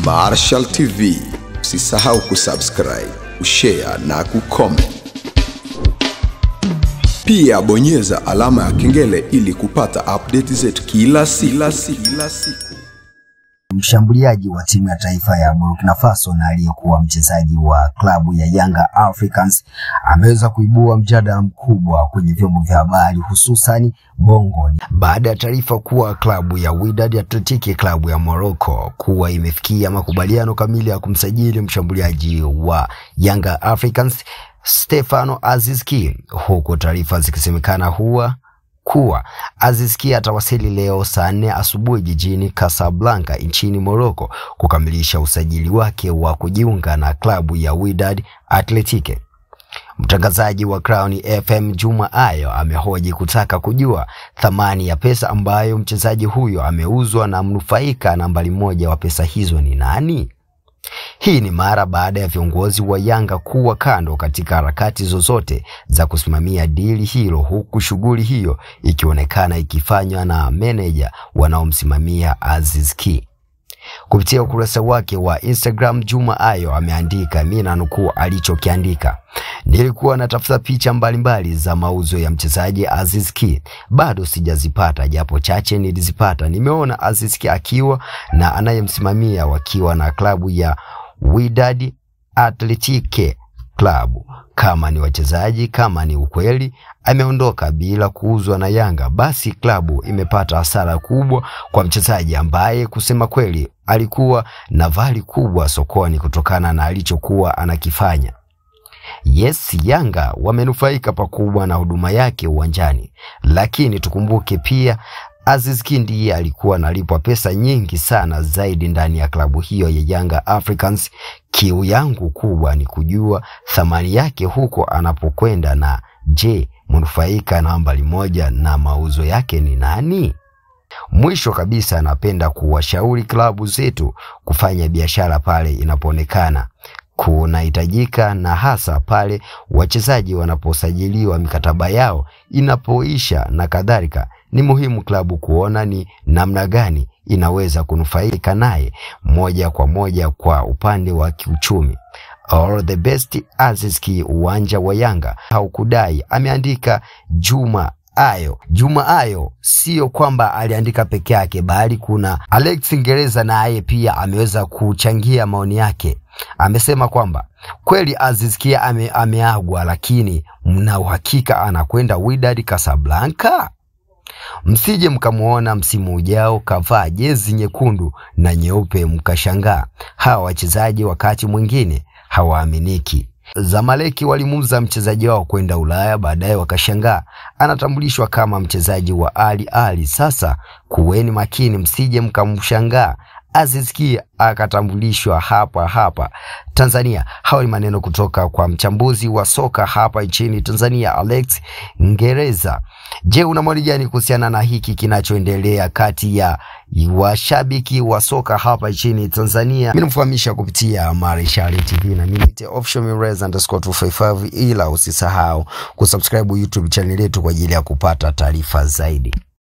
Marshall TV. Usisahau kusubscribe, kushare na kucomment. Pia bonyeza alama ya kengele ili kupata update zetu kila siku. Mshambuliaji wa timu ya taifa ya Burkina Faso na aliyekuwa mchezaji wa klabu ya Yanga Africans ameweza kuibua mjadala mkubwa kwenye vyombo vya habari hususan Bongo baada ya taarifa kuwa klabu ya Wydad Athletic, klabu ya Morocco, kuwa imefikia makubaliano kamili ya kumsajili mshambuliaji wa Yanga Africans Stefano Aziz Ki, huko taarifa zikisemekana kuwa Aziz Ki atawasili leo saa 4 asubuhi jijini Casablanca nchini Morocco kukamilisha usajili wake wa kujiunga na klabu ya Wydad Athletic. Mtangazaji wa Crown FM Juma Ayo amehoji kutaka kujua thamani ya pesa ambayo mchezaji huyo ameuzwa na mnufaika nambari 1 wa pesa hizo ni nani? Hii ni mara baada ya viongozi wa Yanga kuwa kando katika harakati zozote za kusimamia dili hilo, huku shughuli hiyo ikionekana ikifanywa na meneja wanaomsimamia Aziz Ki. Kupitia ukurasa wake wa Instagram, Juma Ayo ameandika, mimi nanukuu alichokiandika: nilikuwa natafuta picha mbalimbali za mauzo ya mchezaji Aziz Ki, bado sijazipata, japo chache nilizipata. Nimeona Aziz Ki akiwa na anayemsimamia wakiwa na klabu ya Wydad Athletic Club. Kama ni wachezaji, kama ni ukweli ameondoka bila kuuzwa na Yanga, basi klabu imepata hasara kubwa kwa mchezaji ambaye kusema kweli alikuwa na vali kubwa sokoni kutokana na alichokuwa anakifanya. Yes, Yanga wamenufaika pakubwa na huduma yake uwanjani, lakini tukumbuke pia Aziz Ki ndiye alikuwa analipwa pesa nyingi sana zaidi ndani ya klabu hiyo ya Yanga Africans. Kiu yangu kubwa ni kujua thamani yake huko anapokwenda, na je, mnufaika nambari 1 na mauzo yake ni nani? Mwisho kabisa, napenda kuwashauri klabu zetu kufanya biashara pale inapoonekana kunahitajika, na hasa pale wachezaji wanaposajiliwa mikataba yao inapoisha na kadhalika. Ni muhimu klabu kuona ni namna gani inaweza kunufaika naye moja kwa moja kwa upande wa kiuchumi. All the best Aziz Ki, uwanja wa Yanga haukudai, ameandika Juma Ayo. Juma Ayo sio kwamba aliandika peke yake, bali kuna Alex Ngereza naye pia ameweza kuchangia maoni yake. Amesema kwamba kweli Aziz Ki ameagwa, lakini mna uhakika anakwenda Wydad Casablanca? Msije mkamuona msimu ujao kavaa jezi nyekundu na nyeupe mkashangaa. Hawa wachezaji wakati mwingine hawaaminiki. Zamaleki walimuuza mchezaji wao kwenda Ulaya, baadaye wakashangaa anatambulishwa kama mchezaji wa Ali. Sasa kuweni makini, msije mkamshangaa Aziz Ki akatambulishwa hapa Tanzania. Hawa ni maneno kutoka kwa mchambuzi wa soka hapa nchini Tanzania, Alex Ngereza. Je, una maoni gani kuhusiana na hiki kinachoendelea kati ya washabiki wa soka hapa nchini Tanzania? Mimi namfahamisha kupitia Marshall TV na mimi ni @officialmirez_255, ila usisahau kusubscribe YouTube channel yetu kwa ajili ya kupata taarifa zaidi.